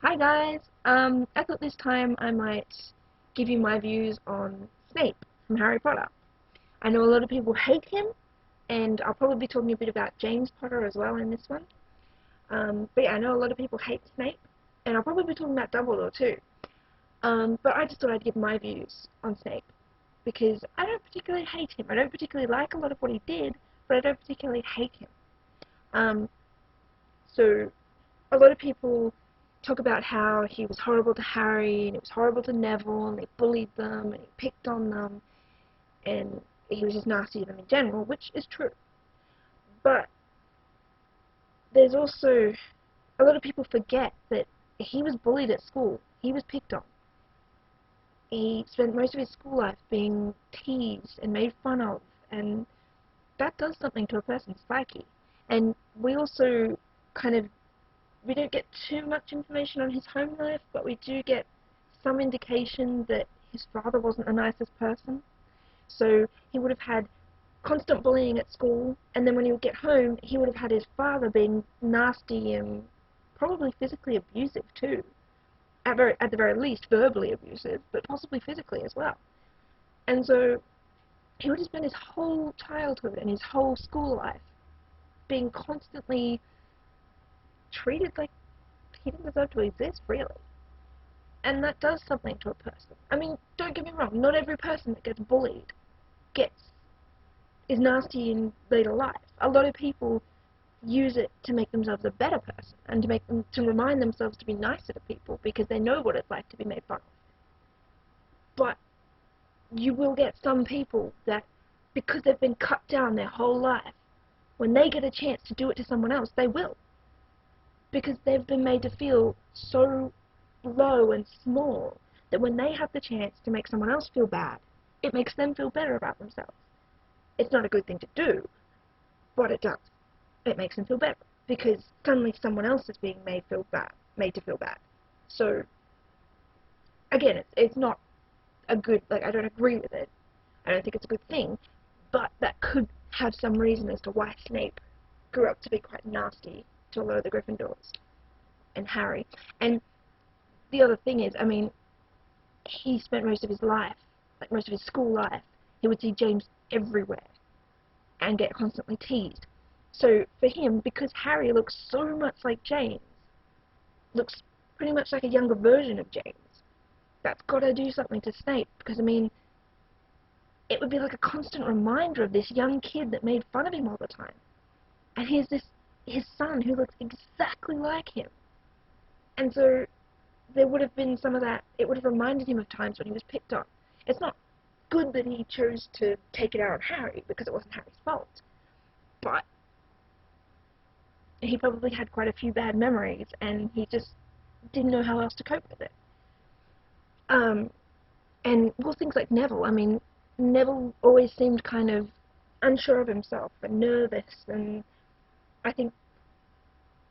Hi guys, I thought this time I might give you my views on Snape from Harry Potter. I know a lot of people hate him, and I'll probably be talking a bit about James Potter as well in this one. But yeah, I know a lot of people hate Snape, and I'll probably be talking about Dumbledore too. But I just thought I'd give my views on Snape, because I don't particularly hate him. I don't particularly like a lot of what he did, but I don't particularly hate him. Um, so a lot of people talk about how he was horrible to Harry and he was horrible to Neville and he bullied them and he picked on them and he was just nasty to them in general, which is true. But there's also a lot of people forget that he was bullied at school. He was picked on. He spent most of his school life being teased and made fun of, and that does something to a person's psyche. And we also kind of we don't get too much information on his home life, but we do get some indication that his father wasn't the nicest person. So he would have had constant bullying at school, and then when he would get home, he would have had his father being nasty and probably physically abusive too. At the very least, verbally abusive, but possibly physically as well. And so he would have spent his whole childhood and his whole school life being constantly treated like he didn't deserve to exist, really. And that does something to a person. I mean, don't get me wrong, not every person that gets bullied is nasty in later life. A lot of people use it to make themselves a better person and to remind themselves to be nicer to people because they know what it's like to be made fun of. But you will get some people that, because they've been cut down their whole life, when they get a chance to do it to someone else, they will. Because they've been made to feel so low and small that when they have the chance to make someone else feel bad, it makes them feel better about themselves. It's not a good thing to do, but it does. It makes them feel better because suddenly someone else is being made to feel bad. So again, it's not a good, I don't agree with it. I don't think it's a good thing, but that could have some reason as to why Snape grew up to be quite nasty to a lot of the Gryffindors and Harry. And the other thing is, I mean, he spent most of his life, most of his school life, he would see James everywhere and get constantly teased. So for him, because Harry looks so much like James, looks pretty much like a younger version of James, that's got to do something to Snape, because, I mean, it would be like a constant reminder of this young kid that made fun of him all the time. And here's his son who looks exactly like him. And so there would have been some of that. It would have reminded him of times when he was picked on. It's not good that he chose to take it out on Harry because it wasn't Harry's fault, but he probably had quite a few bad memories and he just didn't know how else to cope with it. And well, things like Neville. I mean, Neville always seemed kind of unsure of himself and nervous, and I think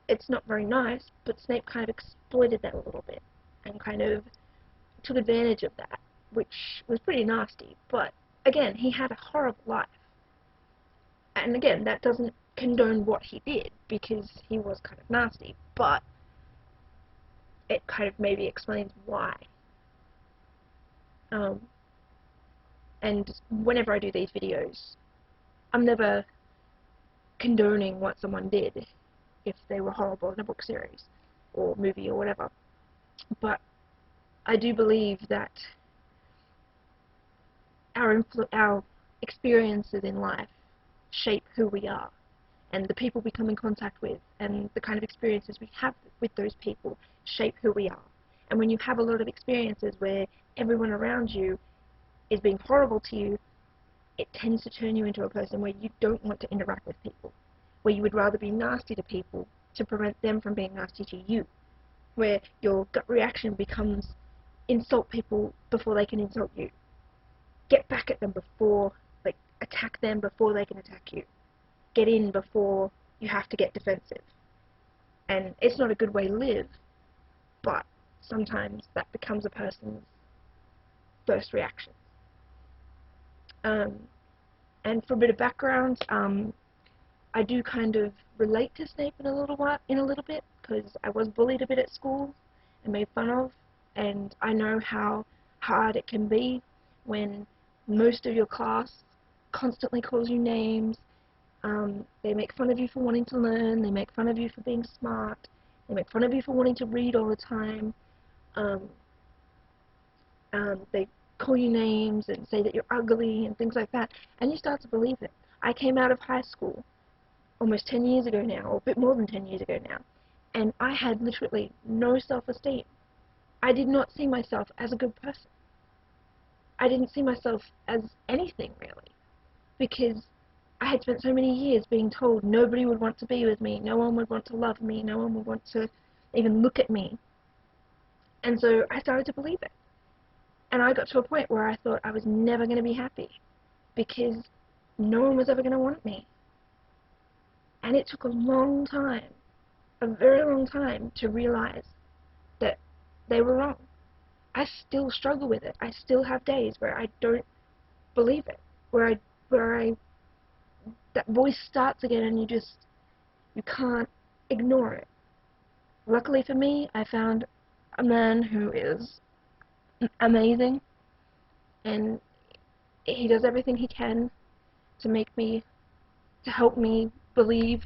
it's not very nice, but Snape kind of exploited that a little bit and kind of took advantage of that, which was pretty nasty. But again, he had a horrible life. And again, that doesn't condone what he did, because he was kind of nasty, but it kind of maybe explains why. And whenever I do these videos, I'm never condoning what someone did if they were horrible in a book series or movie or whatever. But I do believe that our experiences in life shape who we are, and the people we come in contact with and the kind of experiences we have with those people shape who we are. And when you have a lot of experiences where everyone around you is being horrible to you, it tends to turn you into a person where you don't want to interact with people, where you would rather be nasty to people to prevent them from being nasty to you, where your gut reaction becomes insult people before they can insult you, get back at them before, attack them before they can attack you, get in before you have to get defensive. And it's not a good way to live, but sometimes that becomes a person's first reaction. And for a bit of background, I do kind of relate to Snape in a little bit, because I was bullied a bit at school, and made fun of, and I know how hard it can be when most of your class constantly calls you names. They make fun of you for wanting to learn, they make fun of you for being smart, they make fun of you for wanting to read all the time. Um, they call you names and say that you're ugly and things like that, and you start to believe it. I came out of high school almost 10 years ago now, or a bit more than 10 years ago now, and I had literally no self-esteem. I did not see myself as a good person. I didn't see myself as anything, really, because I had spent so many years being told nobody would want to be with me, no one would want to love me, no one would want to even look at me. And so I started to believe it. And I got to a point where I thought I was never going to be happy, because no one was ever going to want me. And it took a long time, a very long time, to realize that they were wrong. I still struggle with it. I still have days where I don't believe it, where that voice starts again and you can't ignore it. Luckily for me, I found a man who is amazing, and he does everything he can to help me believe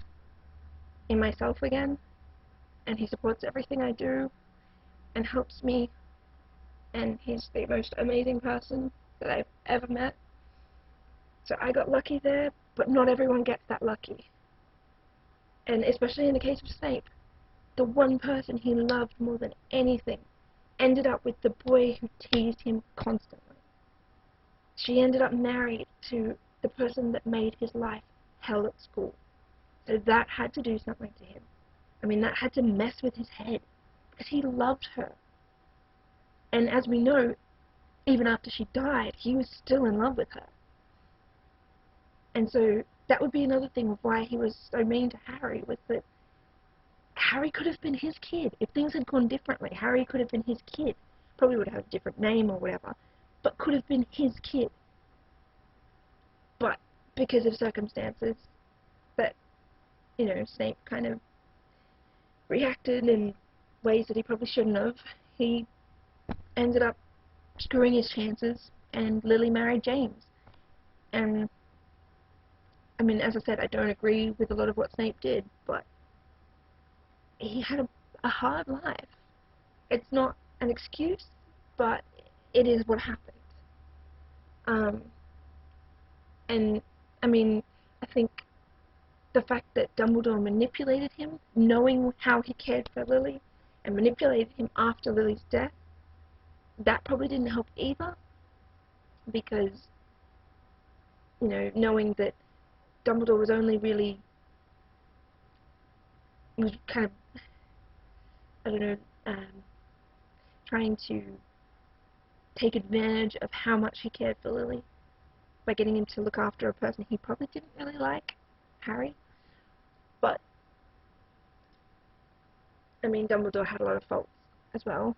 in myself again, and he supports everything I do and helps me, and he's the most amazing person that I've ever met. So I got lucky there, but not everyone gets that lucky. And especially in the case of Snape, the one person he loved more than anything ended up with the boy who teased him constantly. She ended up married to the person that made his life hell at school. So that had to do something to him. I mean, that had to mess with his head, because he loved her. And as we know, even after she died, he was still in love with her. And so that would be another thing of why he was so mean to Harry, was that Harry could have been his kid. If things had gone differently, Harry could have been his kid. Probably would have had a different name or whatever, but could have been his kid. But because of circumstances that, Snape kind of reacted in ways that he probably shouldn't have, he ended up screwing his chances, and Lily married James. And, I mean, as I said, I don't agree with a lot of what Snape did, but he had a hard life. It's not an excuse, but it is what happened. And, I mean, I think the fact that Dumbledore manipulated him, knowing how he cared for Lily, and manipulated him after Lily's death, that probably didn't help either, because, knowing that Dumbledore was only really, was kind of, I don't know, trying to take advantage of how much he cared for Lily by getting him to look after a person he probably didn't really like, Harry. But, I mean, Dumbledore had a lot of faults as well.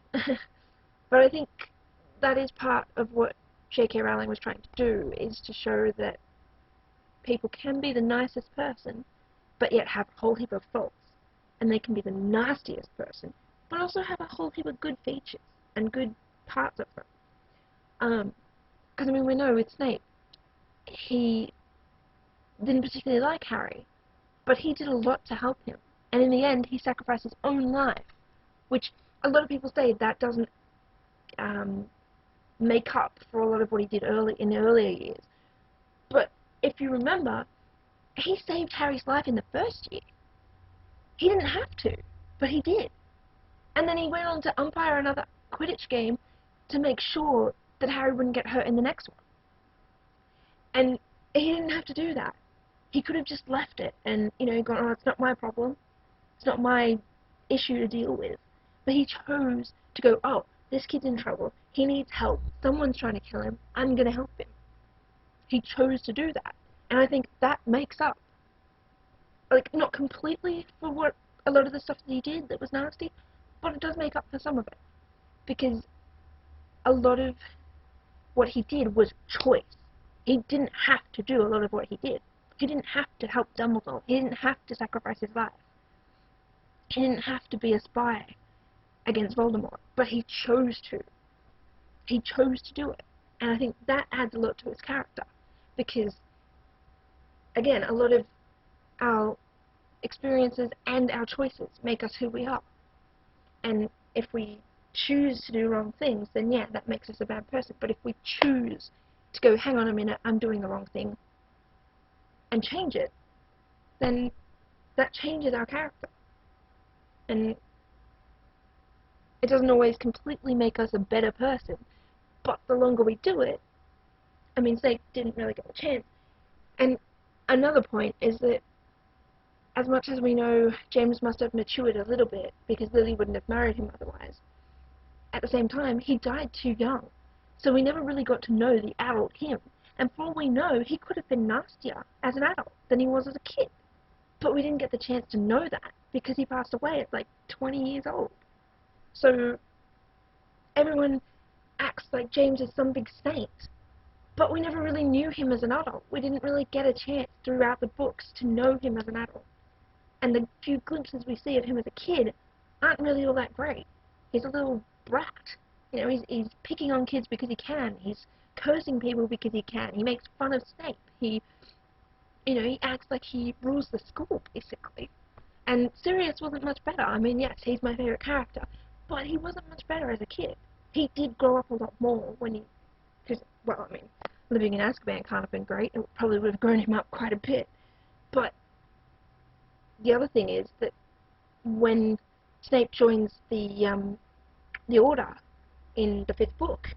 But I think that is part of what J.K. Rowling was trying to do, is to show that people can be the nicest person, but yet have a whole heap of faults. And they can be the nastiest person, but also have a whole heap of good features and good parts of them. Because, I mean, we know with Snape, he didn't particularly like Harry, but he did a lot to help him. And in the end, he sacrificed his own life, which a lot of people say that doesn't make up for a lot of what he did in the earlier years. But if you remember, he saved Harry's life in the first year. He didn't have to, but he did. And then he went on to umpire another Quidditch game to make sure that Harry wouldn't get hurt in the next one. And he didn't have to do that. He could have just left it and, gone, oh, it's not my problem. It's not my issue to deal with. But he chose to go, oh, this kid's in trouble. He needs help. Someone's trying to kill him. I'm going to help him. He chose to do that. And I think that makes up, like, not completely for what a lot of the stuff that he did that was nasty, but it does make up for some of it. Because a lot of what he did was choice. He didn't have to do a lot of what he did. He didn't have to help Dumbledore. He didn't have to sacrifice his life. He didn't have to be a spy. against Voldemort, but he chose to. He chose to do it. And I think that adds a lot to his character, because, again, a lot of our experiences and our choices make us who we are. And if we choose to do wrong things, then yeah, that makes us a bad person. But if we choose to go, hang on a minute, I'm doing the wrong thing, and change it, then that changes our character. And it doesn't always completely make us a better person, but the longer we do it, I mean, Snape didn't really get a chance. And another point is that, as much as we know James must have matured a little bit, because Lily wouldn't have married him otherwise, at the same time, he died too young. So we never really got to know the adult him. And for all we know, he could have been nastier as an adult than he was as a kid. But we didn't get the chance to know that, because he passed away at like 20 years old. So everyone acts like James is some big saint, but we never really knew him as an adult. We didn't really get a chance throughout the books to know him as an adult. And the few glimpses we see of him as a kid aren't really all that great. He's a little brat. You know, he's picking on kids because he can. He's cursing people because he can. He makes fun of Snape. He acts like he rules the school, basically. And Sirius wasn't much better. I mean, yes, he's my favourite character, but he wasn't much better as a kid. He did grow up a lot more when he... Because, well, I mean, living in Azkaban can't have been great. It probably would have grown him up quite a bit. But the other thing is that when Snape joins the Order in the 5th book,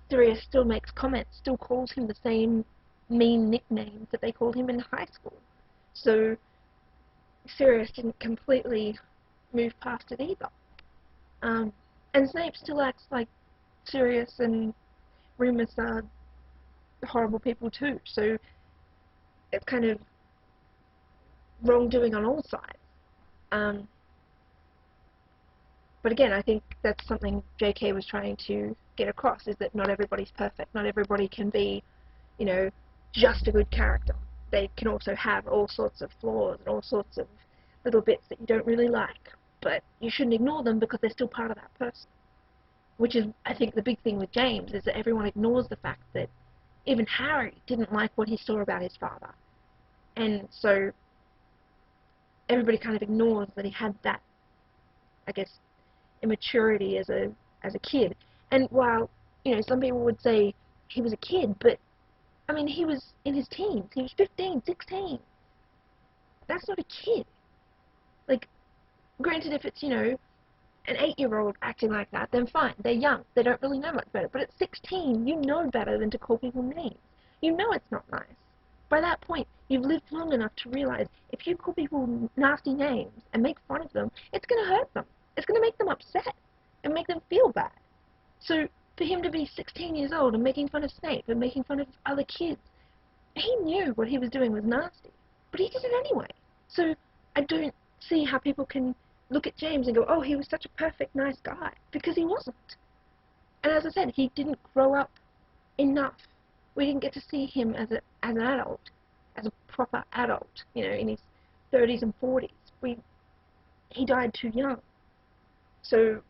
Sirius still makes comments, still calls him the same mean nicknames that they called him in high school. So Sirius didn't completely move past it either. And Snape still acts like Sirius and Remus are horrible people too, so it's kind of wrongdoing on all sides. But again, I think that's something JK was trying to get across, is that not everybody's perfect. Not everybody can be, you know, just a good character. They can also have all sorts of flaws and all sorts of little bits that you don't really like. But you shouldn't ignore them, because they're still part of that person. Which is, I think, the big thing with James, is that everyone ignores the fact that even Harry didn't like what he saw about his father. And so everybody kind of ignores that he had that, I guess, immaturity as a kid. And while, you know, some people would say he was a kid, but I mean, he was in his teens. He was 15, 16. That's not a kid. Like, granted, if it's, you know, an 8-year-old acting like that, then fine, they're young, they don't really know much better. But at 16, you know better than to call people names. You know it's not nice. By that point, you've lived long enough to realize if you call people nasty names and make fun of them, it's going to hurt them. It's going to make them upset and make them feel bad. So for him to be 16 years old and making fun of Snape and making fun of other kids, he knew what he was doing was nasty, but he did it anyway. So I don't see how people can look at James and go, oh, he was such a perfect, nice guy, because he wasn't. And as I said, he didn't grow up enough. We didn't get to see him as an adult, as a proper adult, you know, in his 30s and 40s. He died too young. So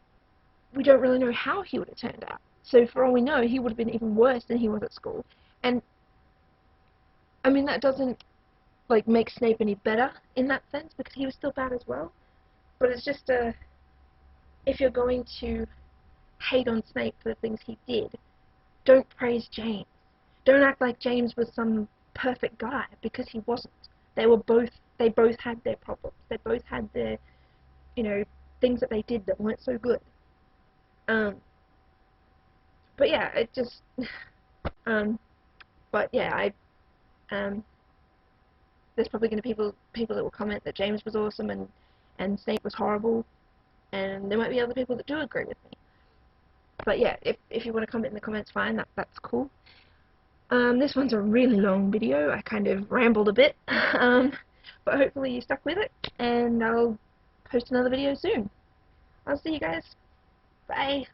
we don't really know how he would have turned out. So for all we know, he would have been even worse than he was at school. And I mean, that doesn't like make Snape any better in that sense, because he was still bad as well. But it's just if you're going to hate on Snape for the things he did, don't praise James. Don't act like James was some perfect guy, because he wasn't. They both had their problems. They both had their, you know, things that they did that weren't so good. But yeah, it just, but yeah, there's probably going to be people that will comment that James was awesome and Snape was horrible, and there might be other people that do agree with me. But yeah, if you want to comment in the comments, fine, that's cool. This one's a really long video. I kind of rambled a bit, but hopefully you stuck with it, and I'll post another video soon. I'll see you guys. Bye.